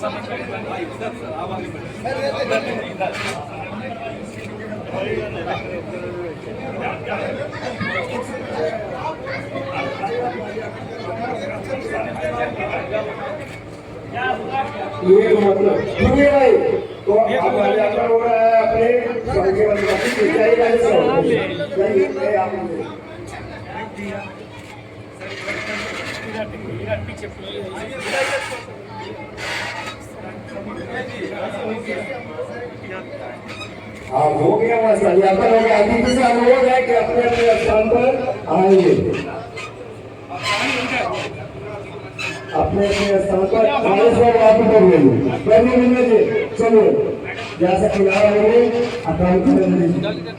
ये मतलब सुनिए भाई, तो हमारे यात्रा हो रहा है अपने संघ हाँ हो गया, वहाँ यात्रा हो गया। अतिथि से अनुरोध है कि अपने अपने स्थान पर आएंगे, अपने अपने स्थान पर चलो जैसा किनारा होंगे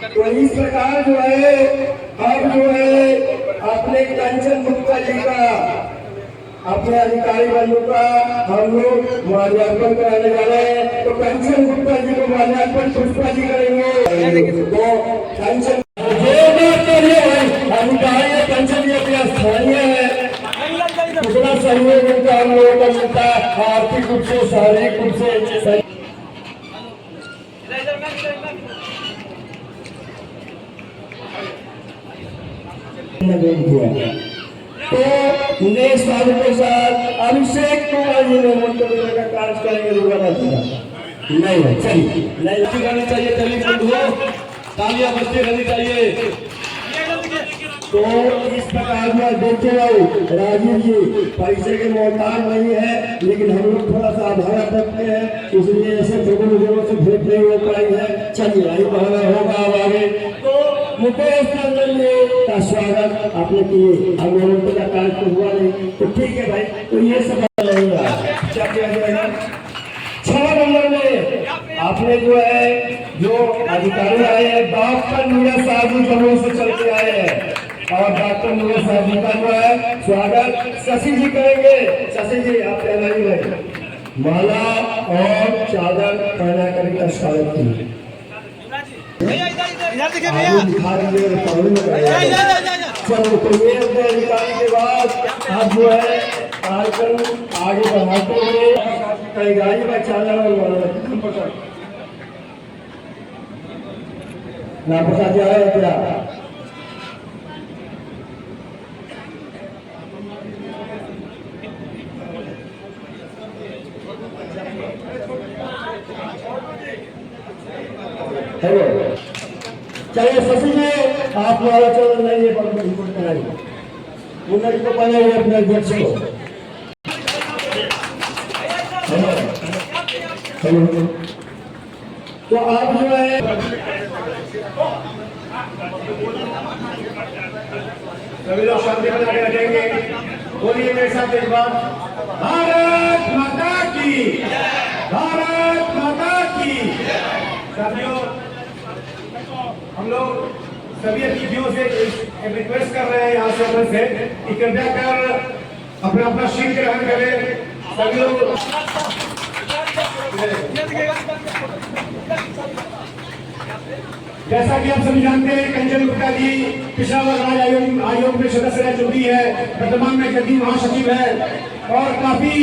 तो इस प्रकार जो है अब जो है अपने कंचन गुप्ता जी का, अपने अधिकारी बंधु का हम लोग माल्यार्पण कराने जा रहे हैं। तो कंचन गुप्ता जी को माल्यार्पण पुष्पा जी करेंगे। तो कंचन अधिकारी कंचन जी अपने स्थानीय है, कितना सहयोग उनका हम लोगों का मिलता है, आर्थिक रूप से, शारीरिक रूप से। तो दिनेश बाबू के साथ अभिषेक कुमार जी ने मंतव्य का कार्य करेंगे। नहीं है, चलिए नहीं करनी चाहिए, चलिए बंधुओं तालियां बजती रहनी चाहिए। तो इस प्रकार में देखते रहो राजीव जी पैसे के मोहताज नहीं है, लेकिन हम लोग थोड़ा सा आधार रखते हैं, इसलिए ऐसे लोगों से भेंट नहीं हो पाई है। चलिए आई बहाना होगा अब आगे। तो मुकेश नंदन जी का स्वागत आपने किए, हम लोगों का कार्यक्रम हुआ नहीं, तो ठीक है भाई। तो ये सब नहीं रहा, क्या किया जाएगा 6 नंबर में आपने जो है जो अधिकारी आए हैं डॉक्टर मीरा साहब जी कमों से चल के आए हैं, और डॉक्टर मीरा साहब जी का जो है स्वागत शशि जी करेंगे। शशि जी आप तैयारी रहे, माला और चादर पहना कर का स्वागत कीजिए। चलो तो ये अधिकारी के बाद आप जो है कार्यक्रम आगे बढ़ाते हुए कई गाड़ी का चादर और ना पता जाए क्या हेलो, चलिए शशि जी आप वाला चल नहीं है, उन्हें तो पहले ही अपने अध्यक्ष को हेलो। तो आप जो है सभी लोग शांति बना के रखेंगे। बोलिए मेरे साथ एक बार, भारत माता की, भारत माता की। साथियों हम लोग सभी अतिथियों से एक रिक्वेस्ट कर रहे हैं यहाँ से अपने से कि कृपया कर अपना अपना शीट ग्रहण करें। सभी लोग जैसा कि आप सभी जानते हैं कंचन गुप्ता जी पिछड़ा वर्ग राज्य आयोग में सदस्य रह चुकी है, वर्तमान में जदयू महासचिव है और काफी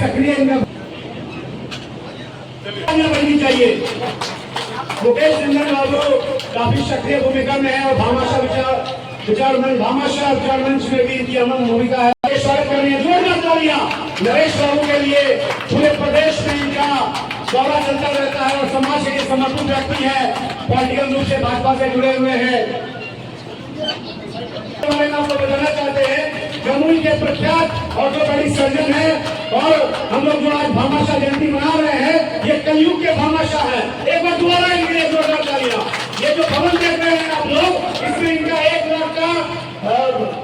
सक्रिय बननी चाहिए। मुकेश नंदन बाबू काफी सक्रिय भूमिका में है और भामाशाह विचार मंच में भी इनकी अहम भूमिका है। स्वागत करनी है, जोरदार तालियां नरेश बाबू के लिए। पूरे प्रदेश में इनका दौरा चलता रहता है और समाज के समर्पित व्यक्ति है, पॉलिटिकल रूप से भाजपा से जुड़े हुए हैं। आपको बताना चाहते हैं जमुई के प्रख्यात और जो बड़ी सर्जन है, और हम लोग जो आज भामाशाह जयंती मना रहे हैं ये कलयुग के भामाशाह है। एक बार दोबारा इनके लिए जोरदार तालियां। ये जो भवन देख रहे हैं आप लोग, इसमें इनका 1 लाख का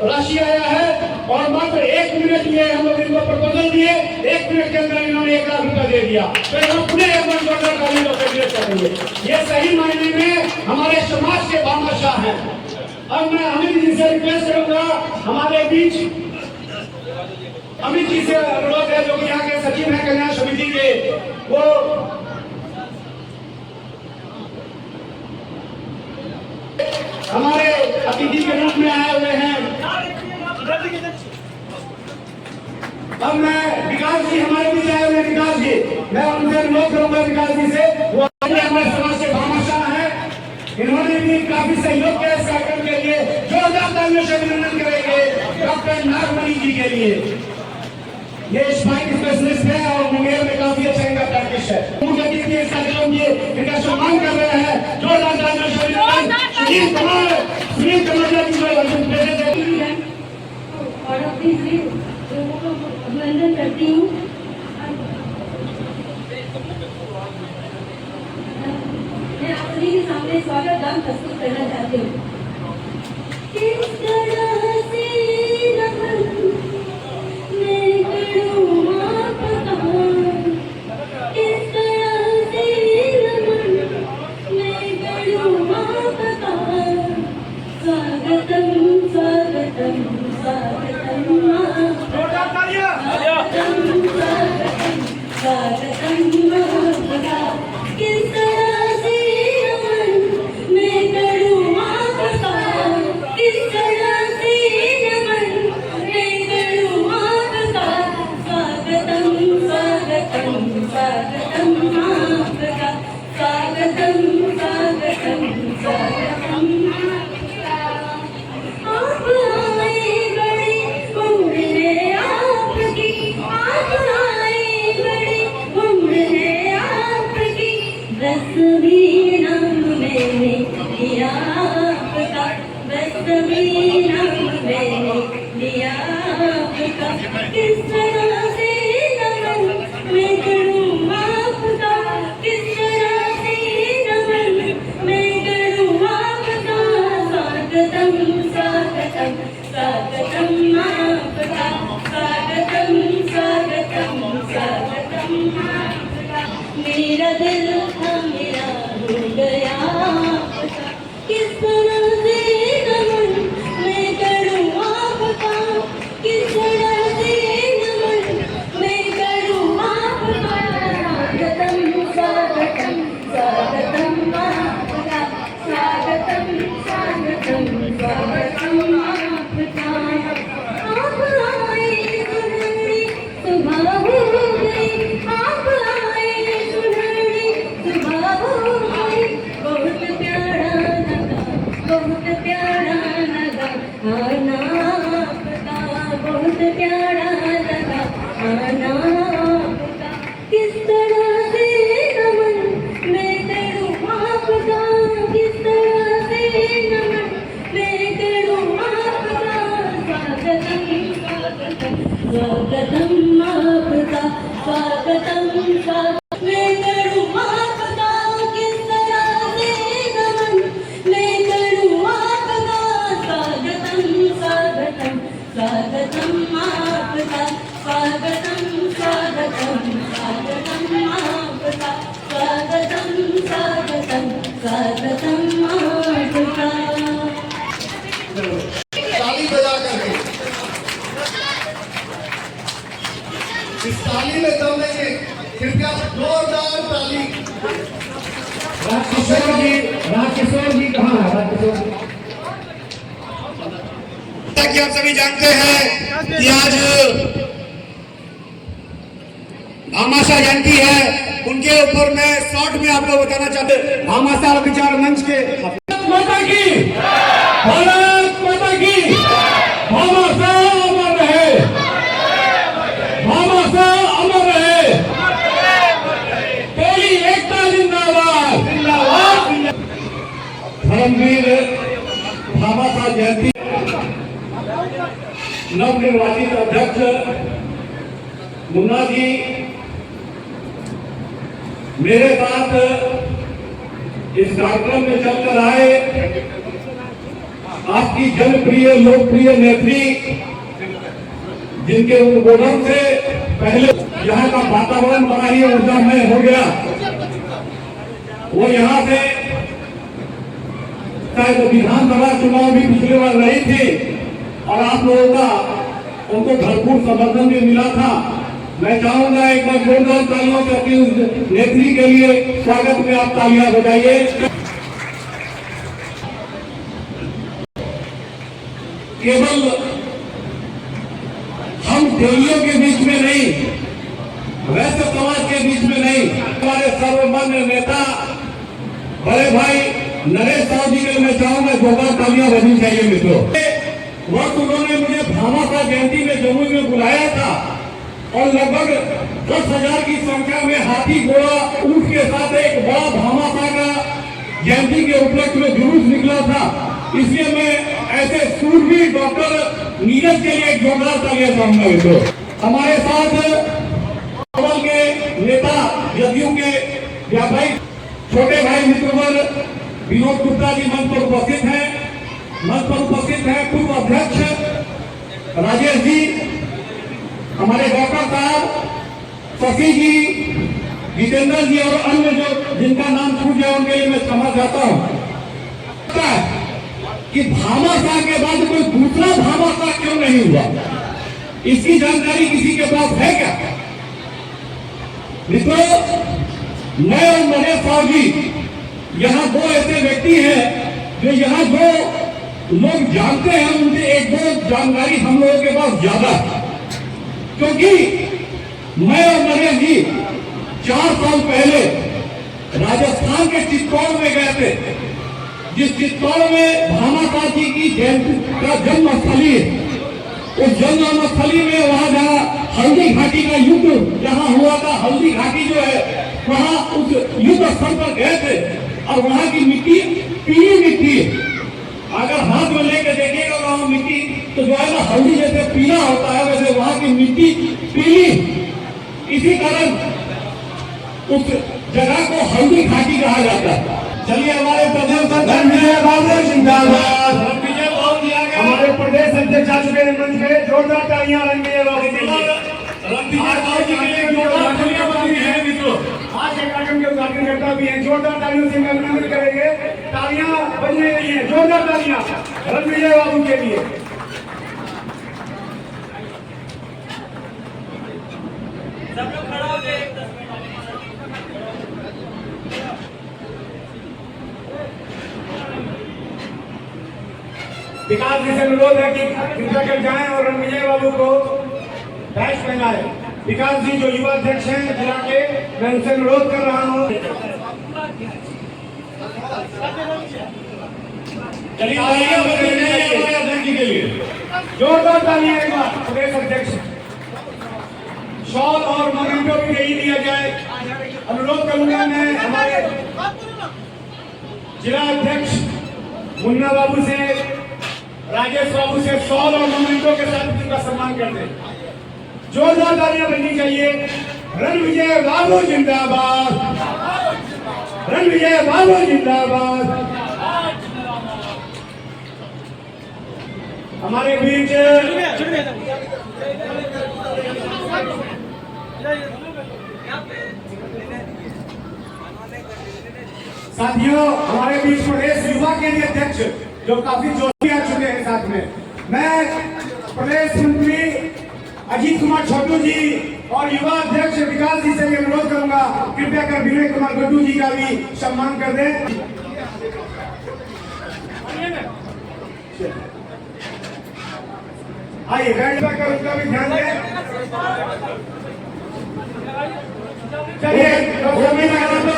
राशि आया है और मात्र 1 मिनट में हम लोग इनको प्रपोजल दिए, 1 मिनट के अंदर इन्होंने 1 लाख रुपया दे दिया। तो अपने एक बार जोरदार तालियों से विरोध करेंगे। ये सही मायने में हमारे समाज के भामाशाह है। अब मैं अमित जी से रिक्वेस्ट करूंगा, हमारे बीच अमित जी से अनुरोध है जो कि यहाँ के सचिव हैं कल्याण समिति के, वो हमारे अतिथि के रूप में आए हुए हैं। अब मैं विकास जी हमारे बीच आए हुए विकास जी, मैं उनसे अनुरोध करूंगा विकास जी से, वो हमारे समाज के भामाशाह है, इन्होंने भी काफी सहयोग किया इस कार्यक्रम के लिए। जोरदार तालियों से अभिनंदन करेंगे डॉक्टर नागमणि जी के लिए। ये स्पाइन स्पेशलिस्ट है और मुंगेर में काफी अच्छा इनका प्रैक्टिस है। इस कार्यक्रम में इनका सम्मान कर रहे हैं। जोरदार तालियों से अभिनंदन सुनील कुमार जी को और अपनी सभी लोगों को अभिनंदन करती हूँ। मैं आप सभी के सामने स्वागत गान प्रस्तुत करना चाहती हूँ। किस तरह से नमन मैं करूँ आपका, किस तरह से नमन मैं करूँ आपका। स्वागतम स्वागतम स्वागतम आपका। किस तरह से नमन मैं करूँ आपका, किस तरह से नमन मैं करूँ आपका। स्वागतम स्वागतम स्वागतम आपका, स्वागतम स्वागतम स्वागतम। आप आए बड़ी उम्र है आपकी, आप आए बड़ी उम्र है आपकी। बस भी नाम मैंने लिया आपका, बस भी नाम मैंने लिया आपका। किस तरह से नमन मैं करूँ आपका, किस तरह से नमन मैं करूँ आपका। स्वागतम स्वागतम स्वागतम आपका, स्वागतम स्वागतम स्वागतम आपका। मेरा दिल था मेरा हो गया आपका। किस तरह से नमन मैं करूँ आपका, किस तरह से नमन मैं करूँ आपका। स्वागतम स्वागतम स्वागतम आपका, स्वागतम स्वागतम स्वागतम आपका। आप आए सुनहरी सुबह हो गई, आप आए सुनहरी सुबह हो गई। बहुत प्यारा लगा, बहुत प्यारा लगा आना आपका, बहुत प्यारा लगा आना आपका। किस तरह से नमन मैं करूँ आपका, किस तरह से नमन मैं करूँ आपका। स्वागतम स्वागतम स्वागतम आपका, स्वागतम स्वागतम मैं करूँ आपका। किस तरह से नमन मैं करूँ आपका। स्वागतम स्वागतम स्वागतम आपका, स्वागतम स्वागतम स्वागतम आपका, स्वागतम स्वागतम स्वागतम आपका। ताली बजा करके इस ताली में दम लेंगे। कृपया जोरदार ताली। राजकिशोर जी कहाँ है? राजकिशोर जी कि आप सभी जानते हैं कि आज भामाशाह जयंती है, उनके ऊपर मैं शॉर्ट में आपको बताना चाहते हैं। भामाशाह विचार मंच के माता की, भारत माता की, भामाशाह अमर रहे, भामाशाह अमर रहे, तेरी एकता जिंदाबाद जिंदाबाद। धर्मवीर भामाशाह जयंती नवनिर्वाचित अध्यक्ष मुन्ना जी मेरे साथ इस कार्यक्रम में चलकर आए। आपकी जनप्रिय लोकप्रिय नेत्री जिनके उद्बोधन से पहले यहाँ का वातावरण बड़ा ही ऊर्जामय हो गया, वो यहाँ से शायद विधानसभा चुनाव भी पिछले बार रही थी और आप लोगों का उनको भरपूर समर्थन भी मिला था। मैं चाहूंगा एक बार जोरदार तालियों से अपनी उस नेत्री के लिए स्वागत में आप तालियां बजाइए। केवल हम हथेलियों के बीच में नहीं, वैश्य समाज के बीच में नहीं, हमारे सर्वमान्य नेता बड़े भाई नरेश साहु जी के मैं चाहूंगा जोरदार तालियां बजनी चाहिए मित्रों। वक्त उन्होंने मुझे भामाशाह जयंती में जमुई में बुलाया था और लगभग 10,000 की संख्या में हाथी घोड़ा ऊंट के साथ एक बड़ा भामाशाह का जयंती के उपलक्ष्य में जुलूस निकला था। इसलिए मैं ऐसे सूरवीर डॉक्टर नीरज के लिए एक जोरदार तालियां चाहूंगा मित्रों। हमारे साथ अव्वल के नेता जदयू के व्यापारी छोटे भाई मित्रवर विनोद गुप्ता जी मंच पर उपस्थित हैं। मंच पर उपस्थित है पूर्व अध्यक्ष राजेश जी, हमारे डॉक्टर साहब, शशि जी, जितेंद्र जी और अन्य जो जिनका नाम छूट जाए उनके लिए मैं क्षमा चाहता हूँ कि भामाशाह के बाद कोई दूसरा भामाशाह क्यों नहीं हुआ, इसकी जानकारी किसी के पास है क्या? मित्रों, मैं और नरेश साहु जी यहाँ दो ऐसे व्यक्ति हैं जो यहाँ जो लोग जानते हैं उनसे एक दो जानकारी हम लोगों के पास ज्यादा है, क्योंकि मैं और नरेश जी 4 साल पहले राजस्थान के चित्तौड़ में गए थे, जिस चित्तौड़ में भामाशाह जी की जयंती का जन्मस्थली है। उस जन्मस्थली में वहां जहाँ हल्दी घाटी का युद्ध जहाँ हुआ था, हल्दी घाटी जो है वहां उस युद्ध स्थल पर गए थे और वहां की मिट्टी पीली मिट्टी है। अगर हाथ में लेकर देखिएगा वहां मिट्टी तो जो है ना हल्दी जैसे पीला होता है, वैसे वहां की मिट्टी पीली। इसी कारण उस जगह को हल्दी घाटी कहा जाता है। चलिए हमारे प्रदेश हमारे प्रदेश अध्यक्ष आ चुके हैं मंच पे, जोरदार तालियां रणवीर बाबू के लिए। आज के कार्यक्रम के उद्घाटनकर्ता भी हैं, जोरदार तालियों से अभिनंदन करेंगे। तालियां बजने रही हैं, जोरदार तालियां रणवीर बाबू के लिए। सब लोग खड़ा हो जाए। विकास जी से अनुरोध है कि कृपया कर जाएं और रणविजय बाबू को बैच पहनाएं। विकास जी जो युवा अध्यक्ष हैं जिला के, मैं उनसे अनुरोध कर रहा हूं। के लिए जोरदार तालियां एक बार प्रदेश अध्यक्ष। शॉल और मोमेंटो भी नहीं दिया जाए, अनुरोध करूंगा मैं हमारे जिला अध्यक्ष मुन्ना बाबू से, राजेश बाबू से शॉल और मोमेंटो के साथ उनका सम्मान करते हैं। जोरदार तालियां बजनी चाहिए। रणविजय बाबू जिंदाबाद, रणविजय बाबू जिंदाबाद। हमारे बीच साथियों, हमारे बीच प्रदेश युवा के लिए अध्यक्ष जो काफी जोशी आ चुके हैं साथ में, मैं प्रदेश मंत्री अजीत कुमार छोटू जी और युवा अध्यक्ष विकास जी से भी अनुरोध करूंगा कृपया कर विनय कुमार गड्डू जी का भी सम्मान कर दें। आइए बैठ कर उनका भी ध्यान दें। चलिए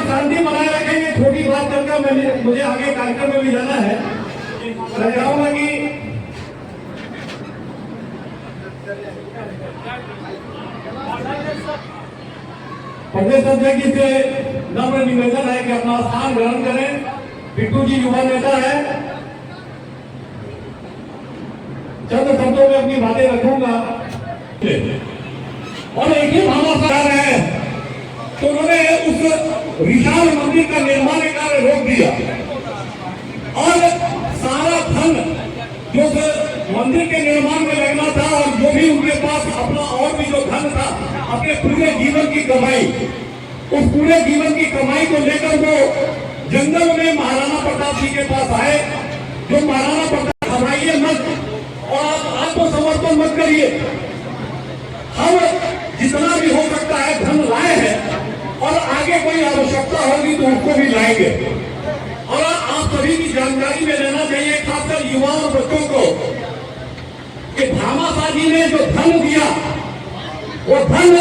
शांति बनाए रखेंगे। छोटी बात करके मुझे आगे कार्यक्रम में भी जाना है। मैं चाहूंगा कि प्रदेश अध्यक्ष से नम्र निवेदन है कि अपना स्थान ग्रहण करें। बिट्टू जी युवा नेता है, चंद शब्दों में अपनी बातें रखूंगा। और एक ही भामाशाह है तो उन्होंने उस विशाल मंदिर का निर्माण कार्य रोक दिया और सारा धन जो मंदिर के निर्माण में लगना था और जो भी उनके पास अपना और भी जो धन था, अपने पूरे जीवन की कमाई, उस पूरे जीवन की कमाई को लेकर वो जंगल में महाराणा प्रताप जी के पास आए। जो महाराणा प्रताप घबराइए मत और आत्मसमर्पण मत करिए, हम जितना भी हो सकता है धन लाए हैं और आगे कोई आवश्यकता होगी तो उसको भी लाएंगे। और आप सभी की जानकारी में रहना चाहिए, खासकर युवाओं और बच्चों को, कि भामाशाह जी ने जो धन दिया वो धन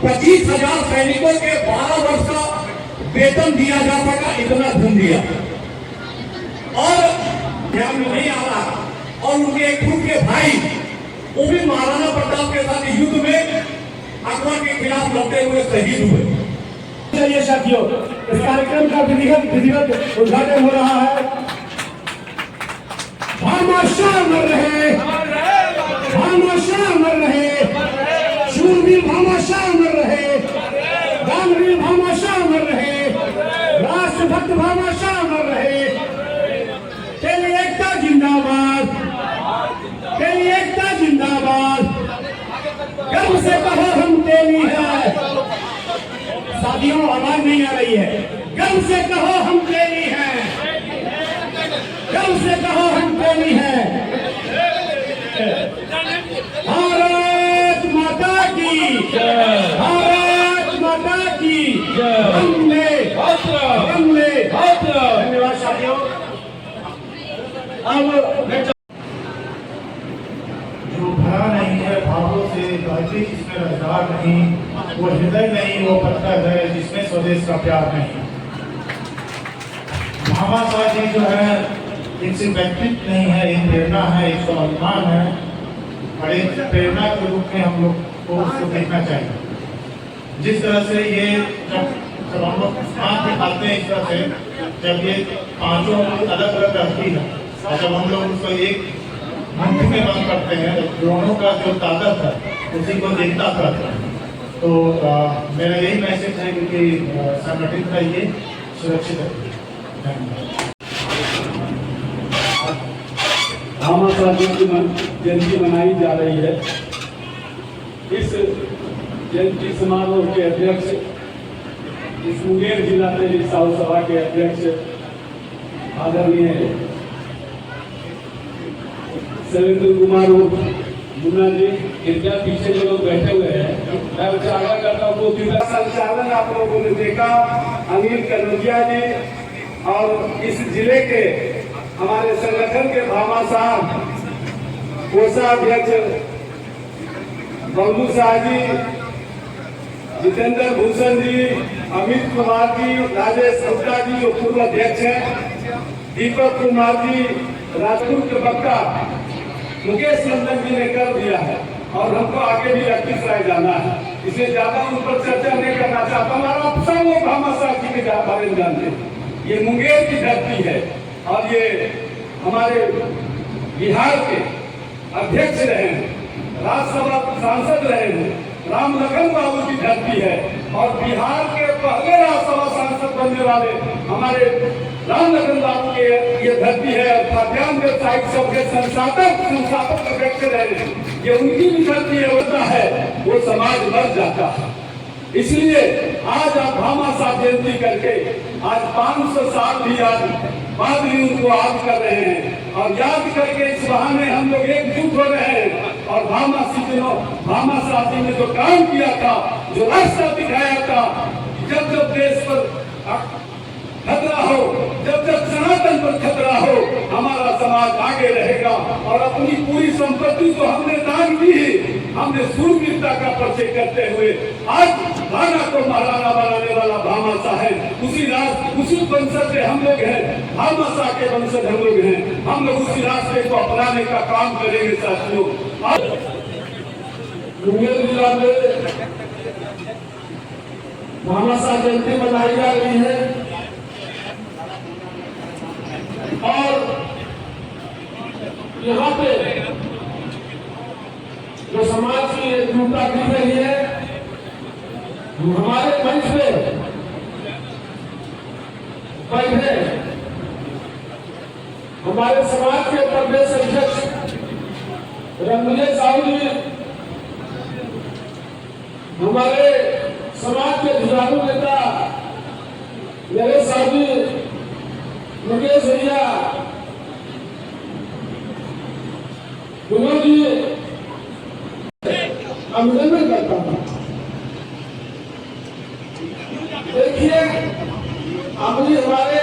25,000 सैनिकों के 12 वर्ष का वेतन दिया जा सका, इतना धन दिया और ध्यान में नहीं आ रहा। और उनके खुद के भाई वो भी महाराणा प्रताप के साथ युद्ध में अकबर के खिलाफ लड़ते हुए शहीद हुए। चलिए साथियों, इस कार्यक्रम का विधिवत उद्घाटन हो रहा है। भामाशाह मर रहे, भामाशाह मर रहे, शूरवीर भामाशाह मर रहे, दानवीर भामाशाह मर रहे, राष्ट्रभक्त भामाशाह मर रहे। तेरी एकता जिंदाबाद, तेरी एकता जिंदाबाद। गर्व से कहो हम तेली है। साथियों, आवाज नहीं आ रही है। गर्व से कहो हम तेली हैं, गर्व से कहो हम तेली हैं। भारत माता की, भारत माता की वंदे वंदे। धन्यवाद साथियों। अब जो भरा नहीं है भावों से, बातचीत जिसमें रजगार नहीं, वो हृदय नहीं, वो पत्थर है जिसमें स्वदेश का प्यार नहीं। भामा साहब जी जो है एक सिर्फ व्यक्तित्व नहीं है, एक प्रेरणा है, एक स्वाभिमान है और एक प्रेरणा के रूप में हम लोग को उसको देखना चाहिए। जिस तरह से ये जब हम लोग हाथ दिखाते हैं, इस तरह से जब ये पांचों अलग अलग रहती है और जब हम लोग उसको एक मंच में बंद करते हैं, दोनों का जो ताकत है उसी को देखता करता है। तो मेरा यही मैसेज है कि संगठित रहिए, सुरक्षित रहिए। भामा साहब की जयंती मनाई जा रही है। इस जयंती समारोह के अध्यक्ष, इस मुंगेर जिला तेली साहु सभा के अध्यक्ष आदरणीय शैलेंद्र कुमार मुन्ना जी, इनका पीछे जो लोग बैठे हुए हैं, मैं उनसे आग्रह करता हूँ कि संचालन आप लोगों ने देखा। अनिल कनौजिया जी और इस जिले के हमारे संगठन के भामा साहब, कोषाध्यक्ष बबलू शाह जी, जितेंद्र भूषण जी, अमित कुमार जी, राजेश गुप्ता जी जो पूर्व अध्यक्ष हैं, दीपक कुमार जी, राजपूत के बक्का मुकेश नंदन जी ने कर दिया है और हमको आगे भी लखीसराय जाना है, इसलिए ज्यादा उन पर चर्चा नहीं करना चाहता हूँ। आप सब लोग भामा साहब जी के बारे में जानते हैं। ये मुंगेर की धरती है और ये हमारे बिहार के अध्यक्ष रहे हैं, राज्यसभा सांसद रहे हैं, राम लखन बाबू की धरती है और बिहार के पहले राज्यसभा सांसद बनने वाले हमारे राम लखन बाबू के ये धरती है। और खाद्यान्न व्यवसायिक सब के संस्थापक अध्यक्ष रहे, ये उनकी भी धरती है। वो समाज मर जाता है। इसलिए आज आप भामा साहब जयंती करके आज 500 साल भी आज बाद भी उनको याद कर रहे हैं और याद करके इस बहाने हम लोग एकजुट हो रहे हैं। और भामा साहब जी ने जो काम किया था, जो रास्ता दिखाया था, जब जब देश पर खतरा हो, जब जब सनातन पर खतरा हो, हमारा समाज आगे रहेगा। और अपनी पूरी संपत्ति तो हमने दान दी, हमने सूरवीरता का परिचय करते हुए आज राणा को महाराणा बनाने वाला भामा साहब है। उसी वंशज से हम लोग हैं, भामा साहब के वंशज हम लोग हैं। हम लोग उसी रास्ते को अपनाने का काम करेंगे साथियों। मुंगेर जिला में भामा साहब जयंती मनाई जा रही है और यहाँ पे जो समाज की एकजुटता दिख रही है, हमारे मंच पे बैठे हमारे समाज के प्रदेश अध्यक्ष रंगले साहू जी, हमारे समाज के जुझारू नेता मेरे साथी मुकेश भैया, जी अभिनंदन करता हूँ। देखिए अभी हमारे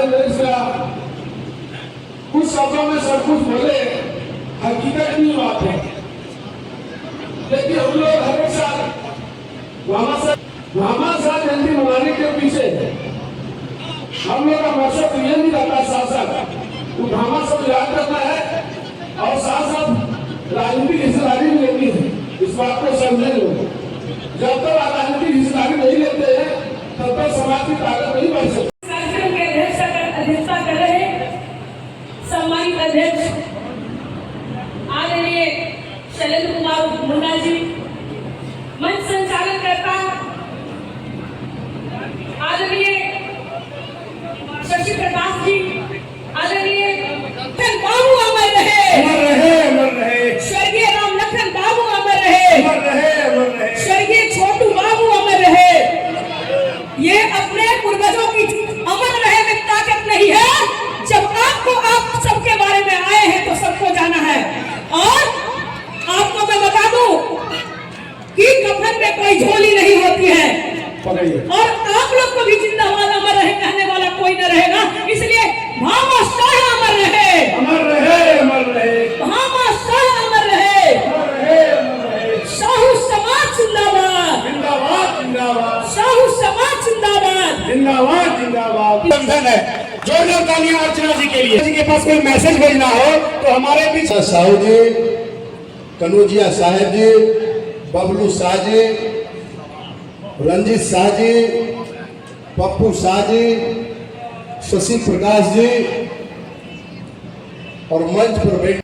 देश का कुछ शब्दों में सब कुछ बोले, हकीकत की बात है। लेकिन हम लोग हमेशा घमासान जयंती मनाने के पीछे हम लोग का मकसद ये नहीं रहता, साथ साथ तो घमासान याद करना है और साथ साथ राजनीतिक हिस्सेदारी भी लेनी है। इस बात को समझे लोग, जब तक राजनीतिक हिस्सेदारी नहीं लेते हैं तब तक समाज की ताकत नहीं बढ़ सकती। कार्यक्रम के अध्यक्षता कर रहे सम्मानित अध्यक्ष आदरणीय शैलेंद्र कुमार मुन्ना जी, मंच संचालन करता आदरणीय शशि प्रकाश जी, आदरणीय बाबू अमर रहे, अमर रहे, अमर रहे, स्वर्गीय राम लखन बाबू अमर रहे, अमर रहे, अमर रहे, स्वर्गीय छोटू बाबू अमर रहे। ये अपने पूर्वजों की अमर रहे में ताकत नहीं है। जब आपको आप सबके बारे में आए हैं तो सबको जाना है। और आपको मैं बता दूं कि कफन में कोई झोली नहीं होती है और आप लोग को भी जिंदाबाद अमर रहे कहने वाला कोई न रहेगा। इसलिए भामा शाह अमर रहे, अमर रहे, अमर रहे, भामा शाह अमर रहे, अमर रहे, अमर रहे, शाहू समाज जिंदाबाद, जिंदाबाद, जिंदाबाद, शाहू समाज जिंदाबाद, जिंदाबाद, जिंदाबाद। बंधन है, जोरदार तालियां अर्चना जी के लिए। जी के पास कोई मैसेज भेजना हो तो हमारे बीच साहू जी, कनौजिया साहेब जी, बबलू शाह जी, रंजीत शाह जी, पप्पू शाह जी, शशि प्रकाश जी और मंच पर बैठ